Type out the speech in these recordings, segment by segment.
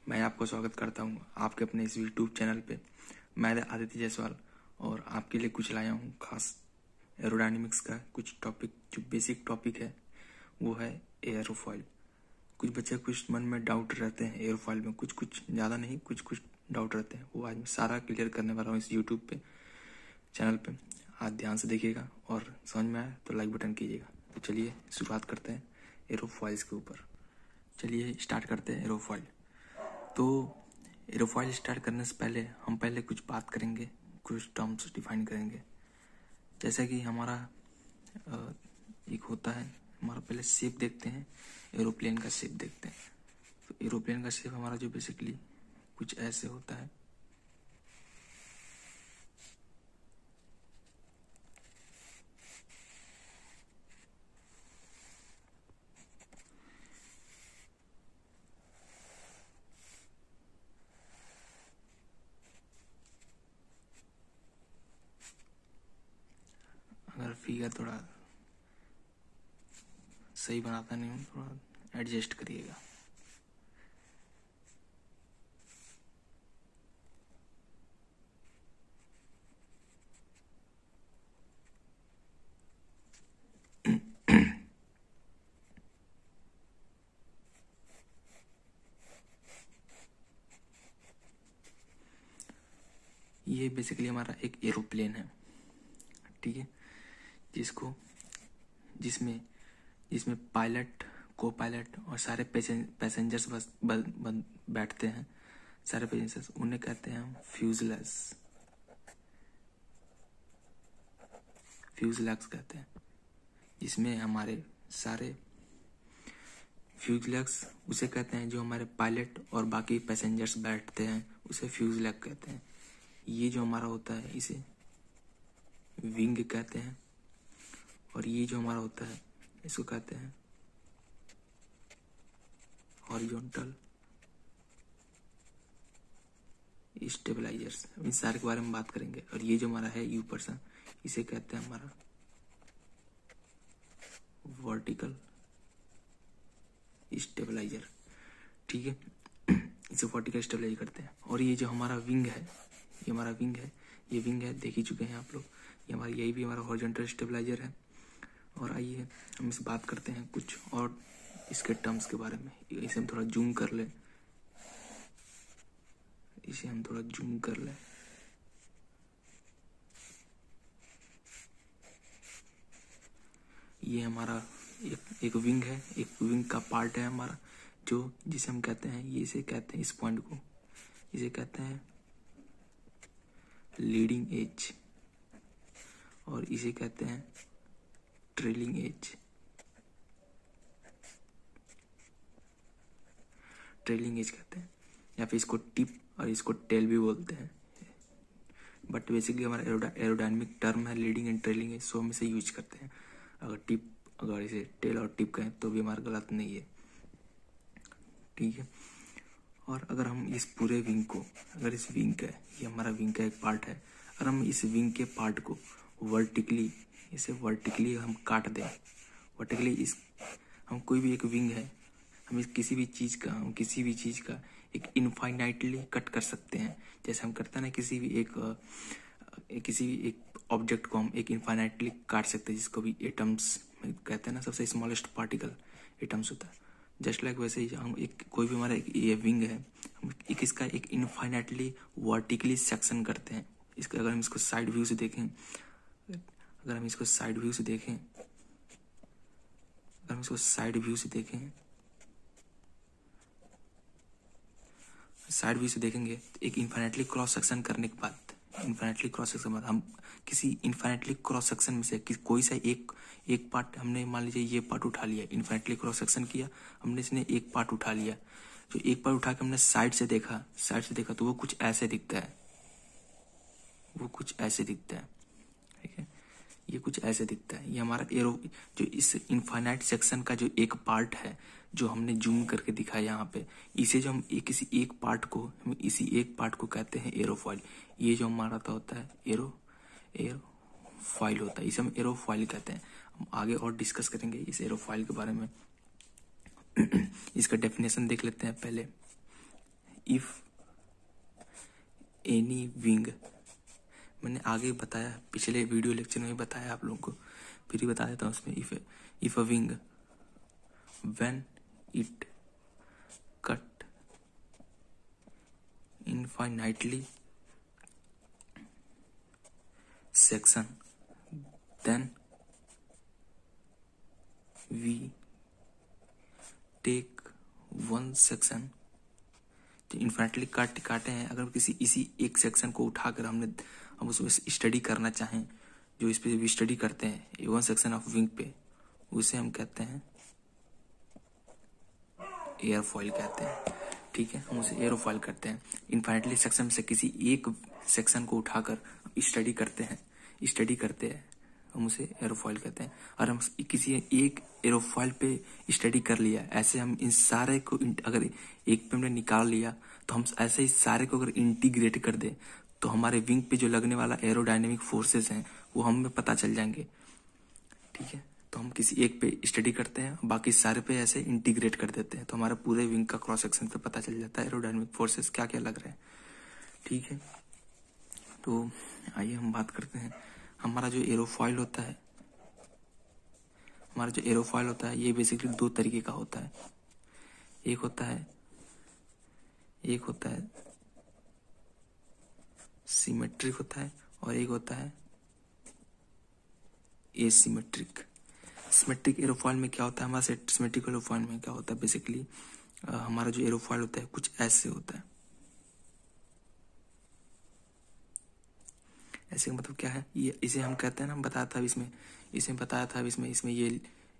मैं आपको स्वागत करता हूं आपके अपने इस यूट्यूब चैनल पे। मैं आदित्य जायसवाल और आपके लिए कुछ लाया हूं खास एरोडायनेमिक्स का कुछ टॉपिक। जो बेसिक टॉपिक है वो है एयरोफॉयल। कुछ बच्चे कुछ मन में डाउट रहते हैं एयरोफॉयल में, कुछ ज़्यादा नहीं, कुछ डाउट रहते हैं, वो आज मैं सारा क्लियर करने वाला हूँ इस यूट्यूब पे चैनल पे। आज ध्यान से देखिएगा और समझ में आए तो लाइक बटन कीजिएगा। तो चलिए शुरुआत करते हैं एरोफॉइल्स के ऊपर। चलिए स्टार्ट करते हैं एरोफॉइल। तो एरोफॉइल स्टार्ट करने से पहले हम कुछ बात करेंगे, कुछ टर्म्स डिफाइन करेंगे। जैसा कि हमारा एक होता है, हमारा पहले शेप देखते हैं, एरोप्लेन का शेप देखते हैं। तो एरोप्लेन का शेप हमारा जो बेसिकली कुछ ऐसे होता है। अगर फिगर थोड़ा सही बनाता नहीं हूँ, थोड़ा एडजस्ट करिएगा। ये बेसिकली हमारा एक एरोप्लेन है, ठीक है, जिसमें पायलट, को पायलट और सारे पैसेंजर्स बस बैठते हैं। सारे पैसेंजर्स उन्हें कहते हैं हम फ्यूजलैग्स कहते हैं। जिसमें हमारे सारे फ्यूजलैग्स उसे कहते हैं जो हमारे पायलट और बाकी पैसेंजर्स बैठते हैं, उसे फ्यूजलैग कहते हैं। ये जो हमारा होता है इसे विंग कहते हैं, और ये जो हमारा होता है इसको कहते हैं हॉरिजॉन्टल स्टेबलाइजर्स। इन सारे के बारे में बात करेंगे। और ये जो हमारा है यू पर्सन, इसे कहते हैं हमारा वर्टिकल स्टेबलाइजर, ठीक है। इसे वर्टिकल स्टेबलाइज करते हैं। और ये जो हमारा विंग है, ये विंग है, देख ही चुके हैं आप लोग। यही भी हमारा हॉरिजॉन्टल स्टेबलाइजर है। और आइए हम इस बात करते हैं कुछ और इसके टर्म्स के बारे में। इसे हम थोड़ा जूम कर लें। ये हमारा एक विंग है, एक विंग का पार्ट है हमारा, जिसे हम कहते हैं, इसे कहते हैं, इस पॉइंट को इसे कहते हैं लीडिंग एज, और इसे कहते हैं ट्रेलिंग एज। कहते हैं, या फिर इसको टिप और इसको टेल भी बोलते हैं। बट बेसिकली हमारा एरोडायनेमिक टर्म है लीडिंग एंड ट्रेलिंग एज, सो हम इसे यूज करते हैं। अगर इसे टेल और टिप कहें तो भी हमारा गलत नहीं है, ठीक है। और अगर हम इस पूरे विंग को, अगर इस विंग का, ये हमारा विंग का एक पार्ट है, अगर हम इस विंग के पार्ट को वर्टिकली हम काट दें, हम कोई भी एक विंग है, हम किसी भी चीज़ का एक इनफाइनाइटली कट कर सकते हैं। जैसे हम करते हैं ना, किसी भी एक ऑब्जेक्ट को हम एक इनफाइनाइटली काट सकते हैं, जिसको भी एटम्स कहते हैं ना, सबसे स्मॉलेस्ट पार्टिकल एटम्स होता है। जस्ट लाइक वैसे ही हम कोई भी हमारा ये विंग है, हम इसका एक इनफाइनाइटली वर्टिकली सेक्शन करते हैं। इसका अगर हम इसको साइड व्यू से देखें, देखेंगे तो एक इनफाइनाइटली क्रॉस सेक्शन करने के बाद, हम किसी इनफाइनाइटली क्रॉस सेक्शन में से कोई सा एक पार्ट, हमने मान लीजिए ये पार्ट उठा लिया, इनफाइनाइटली क्रॉस सेक्शन किया हमने, इसने एक पार्ट उठा लिया। जो एक पार्ट उठा के हमने साइड से देखा तो वो कुछ ऐसे दिखता है, ठीक है। ये कुछ ऐसे दिखता है। ये हमारा जो इस इनफाइनाइट सेक्शन का जो एक पार्ट है, जो हमने जूम करके दिखाया यहाँ पे, इसे जो हम किसी एक पार्ट को कहते हैं एरोफॉइल। ये जो हमारा होता है एरोफॉइल होता है, इसे हम एरोफॉइल कहते हैं। हम आगे और डिस्कस करेंगे इस एरोफॉइल के बारे में। इसका डेफिनेशन देख लेते हैं पहले। इफ एनी विंग, मैंने आगे बताया, पिछले वीडियो लेक्चर में बताया आप लोगों को, फिर ही बता देता हूँ उसमें। If a wing when it cut infinitely section then we take one section. Infinitely काटे हैं, अगर किसी इसी एक सेक्शन को उठाकर हम उसको स्टडी करना चाहें, जो इस पे भी स्टडी करते हैं वन सेक्शन ऑफ विंग पे, उसे हम कहते हैं एयरफॉइल कहते हैं। ठीक है, हम उसे एयरोफॉइल करते हैं। इन्फाइनाइटली सेक्शन से किसी एक सेक्शन को उठाकर स्टडी करते हैं, हम उसे एयरोफॉइल कहते हैं। और हम किसी एक एयरोफॉइल पे स्टडी कर लिया, ऐसे हम इन सारे को अगर एक पे हमने निकाल लिया, तो हम ऐसे ही सारे को अगर इंटीग्रेट कर दे, तो हमारे विंग पे जो लगने वाला एरोडायनेमिक फोर्सेस हैं वो हमें पता चल जाएंगे। ठीक है, तो हम किसी एक पे स्टडी करते हैं, बाकी सारे पे ऐसे इंटीग्रेट कर देते हैं, तो हमारा पूरे विंग का क्रॉस सेक्शन पे पता चल जाता है एरोडायनेमिक फोर्सेस क्या क्या लग रहे हैं। ठीक है, तो आइए हम बात करते हैं। हमारा जो एरोफॉइल होता है ये बेसिकली दो तरीके का होता है। एक होता है सिमेट्रिक होता है, और एक होता है एसिमेट्रिक। सिमेट्रिक एरोफॉइल में क्या होता है, हमारा सिमेट्रिक एरोफॉइल में क्या होता है, बेसिकली हमारा जो एरोफॉइल होता है कुछ ऐसे होता है। ऐसे का मतलब क्या है, ये इसे हम कहते हैं ना, बताया था इसमें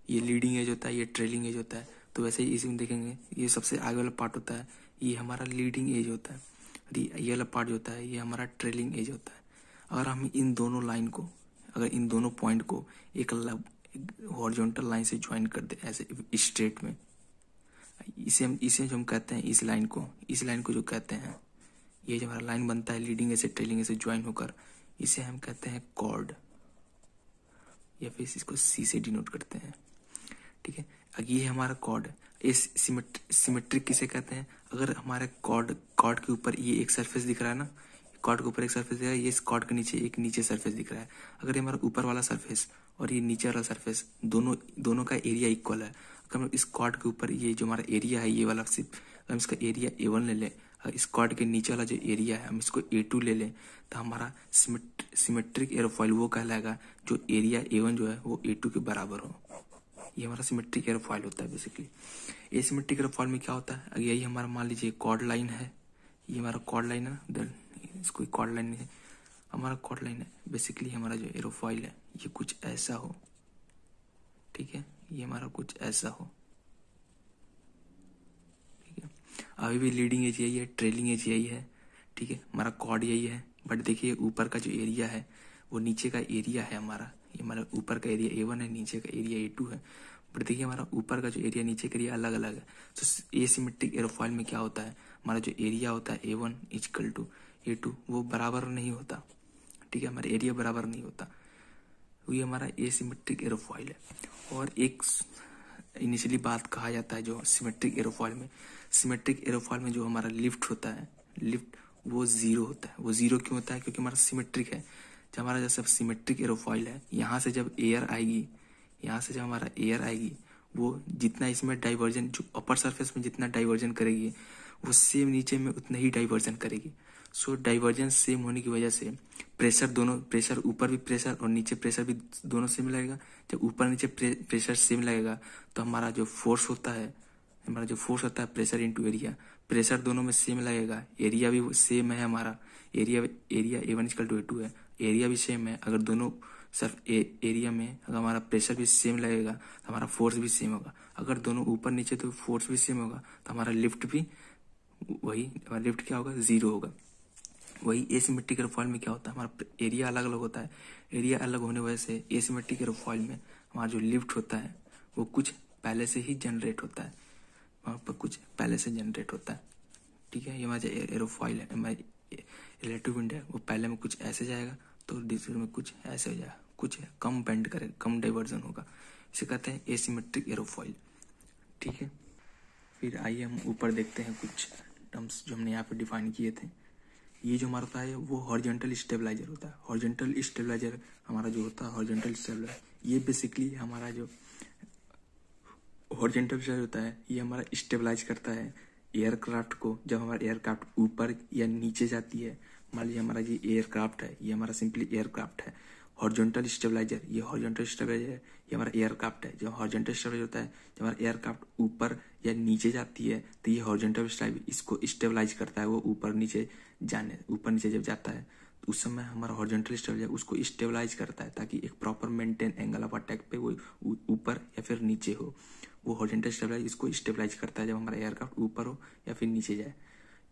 ये लीडिंग एज होता है, ये ट्रेलिंग एज होता है। तो वैसे ही इसमें देखेंगे, ये सबसे आगे वाला पार्ट होता है, ये हमारा लीडिंग एज होता है, और ये वाला पार्ट जो होता है ये हमारा ट्रेलिंग एज होता है। अगर हम इन दोनों पॉइंट को एक हॉरिजॉन्टल लाइन से ज्वाइन कर दे ऐसे स्ट्रेट में, इसे जो हम कहते हैं इस लाइन को जो कहते हैं, ये जो हमारा लाइन बनता है लीडिंग एज से ट्रेलिंग एज से ज्वाइन होकर, इसे हम कहते हैं कॉर्ड, या फिर इसको सी से डिनोट करते हैं। ठीक है, ये हमारा कॉर्ड। इस सिमेट्रिक किसे कहते हैं, अगर हमारे कॉर्ड के ऊपर ये एक सरफेस दिख रहा है ना, कॉर्ड के ऊपर एक सरफेस दिख रहा है, ये इस कॉर्ड के नीचे एक नीचे सरफेस दिख रहा है। अगर ये हमारा ऊपर वाला सरफेस और ये नीचे वाला सरफेस दोनों का एरिया इक्वल है, अगर हम इस कॉर्ड के ऊपर ये जो हमारा एरिया है ये वाला सिर्फ हम इसका एरिया A1 ले लें, इस कॉर्ड के नीचे वाला जो एरिया है हम इसको A2 ले लें, तो हमारा सिमेट्रिक एरोफॉइल वो कहलाएगा जो एरिया A1 जो है वो A2 के बराबर हो। ये हमारा सिमेट्रिक एरोफॉइल होता है बेसिकली। एसिमेट्रिक एरोफॉइल में क्या होता है, अगर यही हमारा मान लीजिए कॉर्ड लाइन है, ये हमारा कॉर्ड लाइन है, इसको कॉर्ड लाइन है, हमारा कॉर्ड लाइन है, बेसिकली हमारा जो एरोफॉइल है ये कुछ ऐसा हो। ठीक है, ये हमारा कुछ ऐसा हो। ठीक है, अभी भी लीडिंग एज यही है, ट्रेलिंग एज यही है। ठीक है, हमारा कॉर्ड यही है, बट देखिए ऊपर का जो एरिया है वो नीचे का एरिया है हमारा, ये हमारा ऊपर का एरिया A1 है, नीचे का एरिया A2 है। बट देखिए हमारा ऊपर का जो एरिया नीचे का एरिया अलग अलग है। तो एसिमेट्रिक एरोफॉइल में क्या होता है, हमारा जो एरिया होता है A1 इक्वल टू A2 वो बराबर नहीं होता। ठीक है, हमारा एरिया बराबर नहीं होता, ये हमारा एसिमेट्रिक एरोफॉइल है। और एक इनिशियली बात कहा जाता है जो सिमेट्रिक एरोफॉइल में जो हमारा लिफ्ट होता है, लिफ्ट वो जीरो होता है। वो जीरो क्यों होता है, क्योंकि हमारा सिमेट्रिक है। जब हमारा जैसे सिमेट्रिक एरोफॉइल है, यहाँ से जब हमारा एयर आएगी वो जितना इसमें डाइवर्जन, जो अपर सरफेस में जितना डाइवर्जन करेगी वो सेम नीचे में उतना ही डाइवर्जन करेगी। सो डाइवर्जन सेम होने की वजह से प्रेशर ऊपर भी प्रेशर और नीचे प्रेशर भी दोनों सेम लगेगा। जब ऊपर नीचे प्रेशर सेम लगेगा तो हमारा जो फोर्स होता है प्रेशर इंटू एरिया, प्रेशर दोनों में सेम लगेगा। एरिया भी सेम है, हमारा area A1 equal to A2 है, एरिया भी सेम है। अगर दोनों सिर्फ एरिया में अगर हमारा प्रेशर भी सेम लगेगा तो हमारा फोर्स भी सेम होगा। अगर दोनों ऊपर नीचे तो फोर्स भी सेम होगा, तो हमारा लिफ्ट भी वही, हमारा लिफ्ट क्या होगा, जीरो होगा। वही एसिमेट्रिक एरोफॉइल में क्या होता है, हमारा एरिया अलग अलग होता है। एरिया अलग होने वजह से एसिमेट्रिक एरोफॉइल में हमारा जो लिफ्ट होता है वो कुछ पहले से ही जनरेट होता है, वहाँ पर कुछ पहले से जनरेट होता है। ठीक है, ये हमारा जो एरोफॉइल है, हमारी रिलेटिव विंड है, वो पहले में कुछ ऐसे जाएगा तो दूसरे में कुछ ऐसे हो जाएगा, कुछ कम बेंड करेगा, कम डाइवर्जन होगा। इसे कहते हैं एसिमेट्रिक एरोफॉइल। ठीक है, फिर आइए हम ऊपर देखते हैं कुछ टर्म्स जो हमने यहाँ पे डिफाइन किए थे। ये जो हमारा होता है वो हॉरिजॉन्टल स्टेबलाइजर होता है। हॉरिजॉन्टल स्टेबलाइजर हमारा जो होता है हॉरिजॉन्टल स्टेबलाइजर, ये बेसिकली हमारा जो हॉरिजॉन्टल स्टेबलाइजर होता है ये हमारा स्टेबलाइज करता है एयरक्राफ्ट को। जब हमारा एयरक्राफ्ट ऊपर या नीचे जाती है, मान लीजिए हमारा ये एयरक्राफ्ट है, ये हमारा सिंपली एयरक्राफ्ट है। हॉरिजॉन्टल स्टेबलाइजर, ये हॉरिजॉन्टल स्टेबलाइजर है, ये हमारा एयरक्राफ्ट है। जब हॉरिजॉन्टल स्टेबलाइजर होता है जब हमारा एयरक्राफ्ट ऊपर या नीचे जाती है तो ये हॉरिजॉन्टल स्टेबलाइजर इसको स्टेबलाइज करता है। वो ऊपर नीचे जब जाता है तो उस समय हमारा हॉरिजॉन्टल स्टेबलाइजर उसको स्टेबलाइज करता है ताकि एक proper maintain angle of attack पे वो ऊपर या फिर नीचे हो। वो हॉरिजॉन्टल स्टेबलाइजर इसको स्टेबलाइज करता है जब हमारा एयरक्राफ्ट ऊपर हो या फिर नीचे जाए।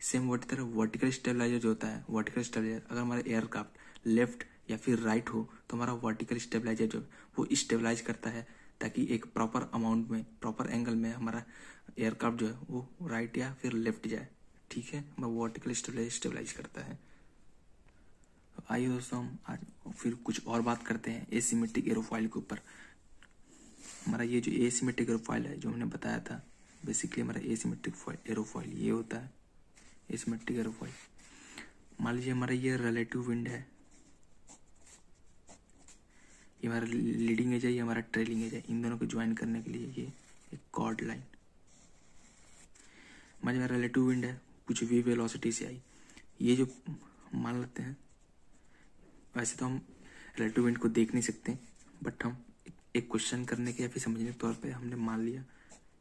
सेम वही तरह वर्टिकल स्टेबलाइजर जो होता है, वर्टिकल स्टेबलाइजर अगर हमारा एयरक्राफ्ट लेफ्ट या फिर राइट हो तो हमारा वर्टिकल स्टेबलाइजर जो वो स्टेबलाइज करता है ताकि एक प्रॉपर अमाउंट में, प्रॉपर एंगल में हमारा एयरक्राफ्ट जो है वो राइट या फिर लेफ्ट जाए। ठीक है, हमारा वर्टिकल स्टेबलाइजर स्टेबलाइज करता है। आइए दोस्तों हम आज फिर कुछ और बात करते हैं एसिमेट्रिक एरोफॉइल के ऊपर। हमारा ये जो एसिमेट्रिक एरोफॉइल है जो हमने बताया था, बेसिकली हमारा एसिमेट्रिक एरोफॉइल ये होता है एसिमेट्रिक एरोफॉइल। मान लीजिए हमारा ये रिलेटिव विंड है, ये हमारा लीडिंग एज है, ये हमारा ट्रेलिंग एज है। इन दोनों को ज्वाइन करने के लिए ये एक कॉर्ड लाइन। मान लीजिए रिलेटिव विंड है, कुछ वी वेलोसिटी से आई। ये जो मान लेते हैं, वैसे तो हम रिलेटिव विंड को देख नहीं सकते, बट हम एक क्वेश्चन करने के या फिर समझने के तौर पे हमने मान लिया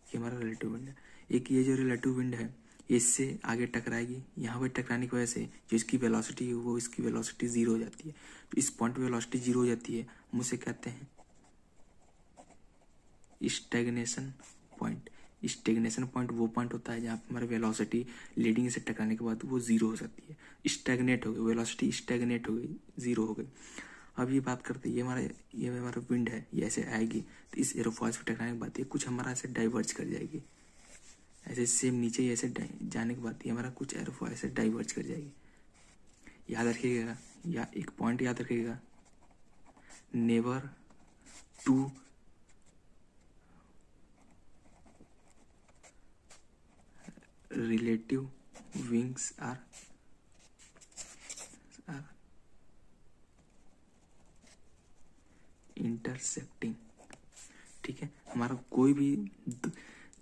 कि हमारा रिलेटिव विंड है। एक ये जो रिलेटिव विंड है ये इससे आगे टकराएगी, यहाँ पे टकराने की वजह से जो इसकी वेलोसिटी है वो इसकी वेलोसिटी जीरो हो जाती है। तो इस पॉइंट पे वेलोसिटी जीरो हो जाती है, हम उसे कहते हैं स्टैग्नेशन पॉइंट। स्टैग्नेशन पॉइंट वो पॉइंट होता है जहाँ पे हमारी वेलोसिटी लीडिंग से टकराने के बाद वो जीरो हो सकती है, स्टैग्नेट हो गई, वेलोसिटी स्टैग्नेट हो गई, जीरो हो गई। अब ये बात करते हैं ये हमारा विंड है, ये ऐसे आएगी तो इस एरोफॉइल पे टकराने के बाद ये कुछ हमारा ऐसे डाइवर्ज कर जाएगी, ऐसे सेम नीचे ऐसे जाने के बाद ये हमारा कुछ एरोफॉइल ऐसे डाइवर्ज कर जाएगी। याद रखिएगा, या एक पॉइंट याद रखिएगा, never two relative wings are intersecting. ठीक है, हमारा कोई भी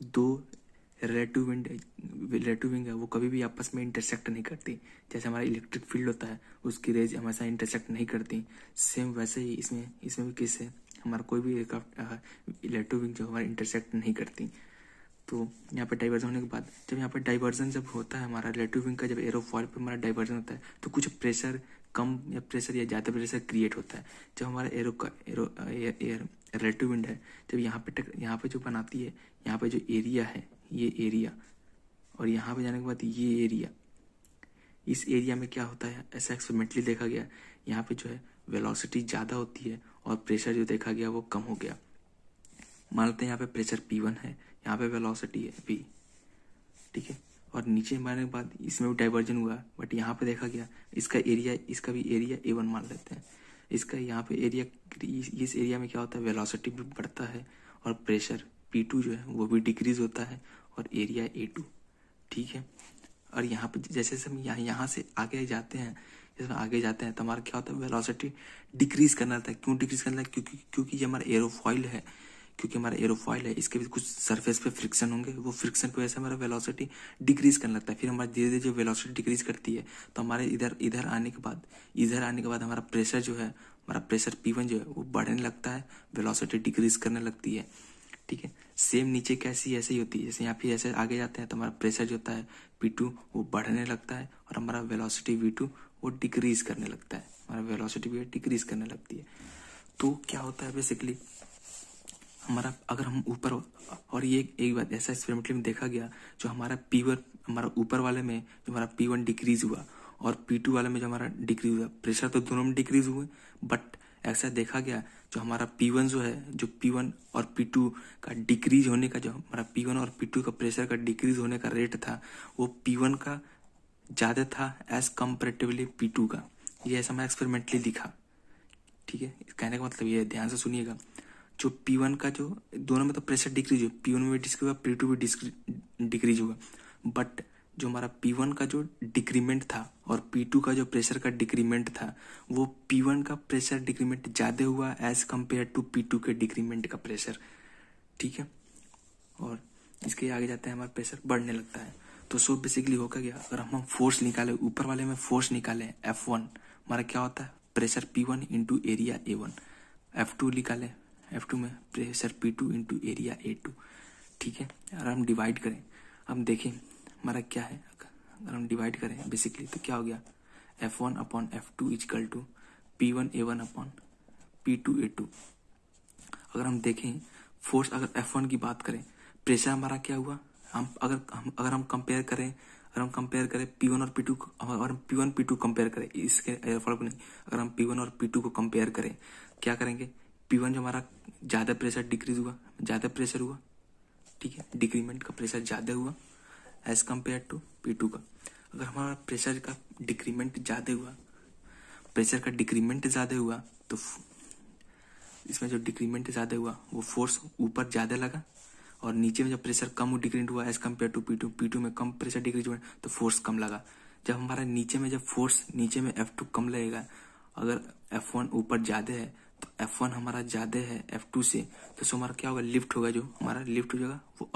दो रिलेटिव विंग है वो कभी भी आपस में इंटरसेक्ट नहीं करती। जैसे हमारा इलेक्ट्रिक फील्ड होता है उसकी रेज हमेशा इंटरसेक्ट नहीं करती, सेम वैसे ही इसमें भी केस है, हमारा कोई भी इलेक्ट्रिक विंग जो हमारा इंटरसेक्ट नहीं करती। तो यहाँ पे डाइवर्जन होने के बाद जब यहाँ पे डाइवर्जन जब होता है हमारा रिलेटिव विंग का, जब एरोफॉइल पे हमारा डाइवर्जन होता है तो कुछ प्रेशर कम या प्रेशर या ज़्यादा प्रेशर क्रिएट होता है। जब हमारा रिलेटिव विंड है जब यहाँ पे जो बनाती है, यहाँ पे जो एरिया है ये एरिया, और यहाँ पे जाने के बाद ये एरिया, इस एरिया में क्या होता है ऐसा एक्सपेरिमेंटली देखा गया, यहाँ पे जो है वेलोसिटी ज़्यादा होती है और प्रेशर जो देखा गया वो कम हो गया। मान लेते हैं यहाँ पे प्रेशर P1 है, यहाँ पे वेलोसिटी है V। ठीक है, और नीचे मारने के बाद इसमें भी डाइवर्जन हुआ, बट यहाँ पे देखा गया इसका एरिया, इसका भी एरिया A1 मान लेते हैं। इसका यहाँ पे एरिया, इस एरिया में क्या होता है वेलोसिटी भी बढ़ता है और प्रेशर P2 जो है वो भी डिक्रीज होता है और एरिया A2। ठीक है, और यहाँ पे जैसे हम यहाँ से आगे जाते हैं, जैसे आगे जाते हैं तो हमारा क्या होता है वेलोसिटी डिक्रीज करना रहता है। क्यों डिक्रीज करना है? क्योंकि ये हमारा एरोफॉइल है, इसके भी कुछ सरफेस पे फ्रिक्शन होंगे, वो फ्रिक्शन की वजह से हमारा वेलोसिटी डिक्रीज करने लगता है। फिर हमारा धीरे धीरे जो वेलोसिटी डिक्रीज करती है तो हमारे इधर आने के बाद हमारा प्रेशर जो है, हमारा प्रेशर P1 जो है वो बढ़ने लगता है, वेलोसिटी डिक्रीज करने लगती है। ठीक है, सेम नीचे कैसी ऐसे ही होती है, जैसे यहाँ पे ऐसे आगे जाते हैं तो हमारा प्रेशर जो होता है P2 वो बढ़ने लगता है और हमारा वेलोसिटी V2 वो डिक्रीज करने लगता है, हमारा वेलोसिटी भी डिक्रीज करने लगती है। तो क्या होता है बेसिकली हमारा, अगर हम ऊपर, और ये एक बात ऐसा एक्सपेरिमेंटली में देखा गया, जो हमारा P1 हमारा ऊपर वाले में जो हमारा P1 डिक्रीज हुआ और P2 वाले में जो हमारा डिक्रीज हुआ, प्रेशर तो दोनों में डिक्रीज हुए, बट ऐसा देखा गया जो हमारा P1 जो है, जो P1 और P2 का डिक्रीज होने का, जो हमारा P1 और P2 का प्रेशर का डिक्रीज होने का रेट था वो P1 का ज़्यादा था एज कंपेरेटिवली P2 का। ये ऐसा मैं एक्सपेरिमेंटली दिखा। ठीक है, कहने का मतलब ये, ध्यान से सुनिएगा, जो P1 का जो दोनों में तो प्रेशर डिक्रीज हुआ, P1 में भी डिक्रीज हुआ, P2 भी डिक्रीज हुआ, बट जो हमारा P1 का जो डिक्रीमेंट था और P2 का जो प्रेशर का डिक्रीमेंट था, वो P1 का प्रेशर डिक्रीमेंट ज़्यादा हुआ एज कम्पेयर टू P2 के डिक्रीमेंट का प्रेशर। ठीक है, और इसके आगे जाते हैं हमारा प्रेशर बढ़ने लगता है। तो सो बेसिकली होगा क्या, अगर हम फोर्स निकाले, ऊपर वाले में फोर्स निकाले F1, हमारा क्या होता है pressure P1 into area A1। F2 निकाले, F2 में pressure P2 into area A2। ठीक है, अगर हम डिवाइड करें, हम देखें हमारा क्या है, अगर हम डिवाइड करें बेसिकली तो क्या हो गया, F1 upon F2 is equal to P1A1 upon P2A2। अगर हम देखें फोर्स, अगर F1 की बात करें, प्रेशर हमारा क्या हुआ, हम अगर हम कंपेयर करें, P1 और P2 को, अगर हम P1 P2 कंपेयर करें, इसके एयरफॉल को नहीं, अगर हम P1 और P2 को कंपेयर करें, क्या करेंगे, P1 जो हमारा ज़्यादा प्रेशर डिक्रीज हुआ, ज़्यादा प्रेशर हुआ, ठीक है, डिक्रीमेंट का प्रेशर ज़्यादा हुआ एज कम्पेयर टू P2 का। अगर हमारा प्रेशर का डिक्रीमेंट ज़्यादा हुआ, तो इसमें जो डिक्रीमेंट ज़्यादा हुआ वो फोर्स ऊपर ज़्यादा लगा, और नीचे में जब प्रेशर कम डिक्रीमेंट हुआ एज कम्पेयर टू P2 में कम प्रेशर डिक्रीज हुआ तो फोर्स कम लगा। जब हमारा नीचे में F2 कम लगेगा, अगर F1 ऊपर ज़्यादा है तो F1 हमारा ज़्यादा है F2 से, तो सो हमारा क्या होगा, लिफ्ट होगा, जो हमारा लिफ्ट हो जाएगा वो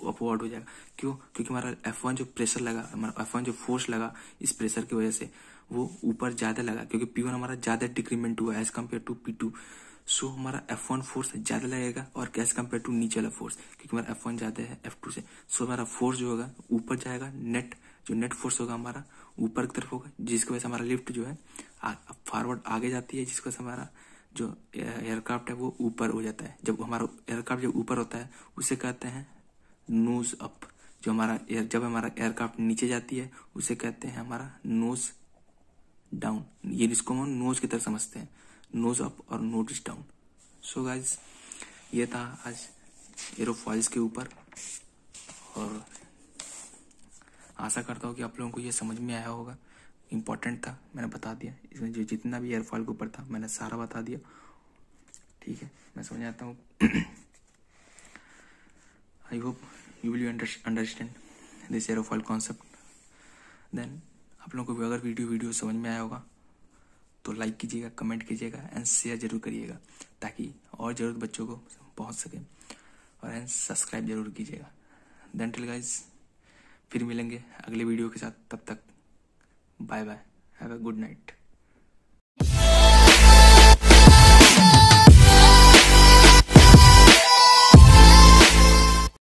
अपवर्ड हो जाएगा। क्यों, क्योंकि हमारा F1 जो प्रेशर लगा, हमारा F1 जो फोर्स लगा इस प्रेशर की वजह से वो ऊपर ज़्यादा लगा, क्योंकि P1 हमारा ज़्यादा डिक्रीमेंट हुआ एज कम्पेयर टू P2। सो हमारा F1 फोर्स ज़्यादा लगेगा और एज कम्पेयर टू नीचे वाला फोर्स, क्योंकि हमारा F1 ज़्यादा है F2 से। सो हमारा फोर्स जो होगा ऊपर जाएगा, नेट फोर्स होगा हमारा ऊपर की तरफ होगा, जिसकी वजह से हमारा लिफ्ट जो है फॉरवर्ड आगे जाती है, जिसकी वजह से हमारा जो एयरक्राफ्ट है वो ऊपर हो जाता है। जब हमारा एयरक्राफ्ट जब ऊपर होता है उसे कहते हैं नोज अप। जब हमारा एयरक्राफ्ट नीचे जाती है उसे कहते हैं हमारा नोज डाउन। ये जिसको हम नोज की तरह समझते हैं, नोज अप और नोज डाउन। सो गाइज, ये था आज एरोफॉइल्स के ऊपर, और आशा करता हूँ कि आप लोगों को ये समझ में आया होगा। इम्पोर्टेंट था, मैंने बता दिया, इसमें जो जितना भी एयरफॉइल के ऊपर था मैंने सारा बता दिया। ठीक है, मैं समझ आता हूँ। I hope you will understand this airfoil concept. Then आप लोगों को अगर वीडियो समझ में आया होगा तो लाइक कीजिएगा, कमेंट कीजिएगा एंड शेयर जरूर करिएगा, ताकि और जरूरत बच्चों को पहुंच सके, और एंड सब्सक्राइब जरूर कीजिएगा। देन टिल गाइज, फिर मिलेंगे अगले वीडियो के साथ, तब तक bye bye, have a good night.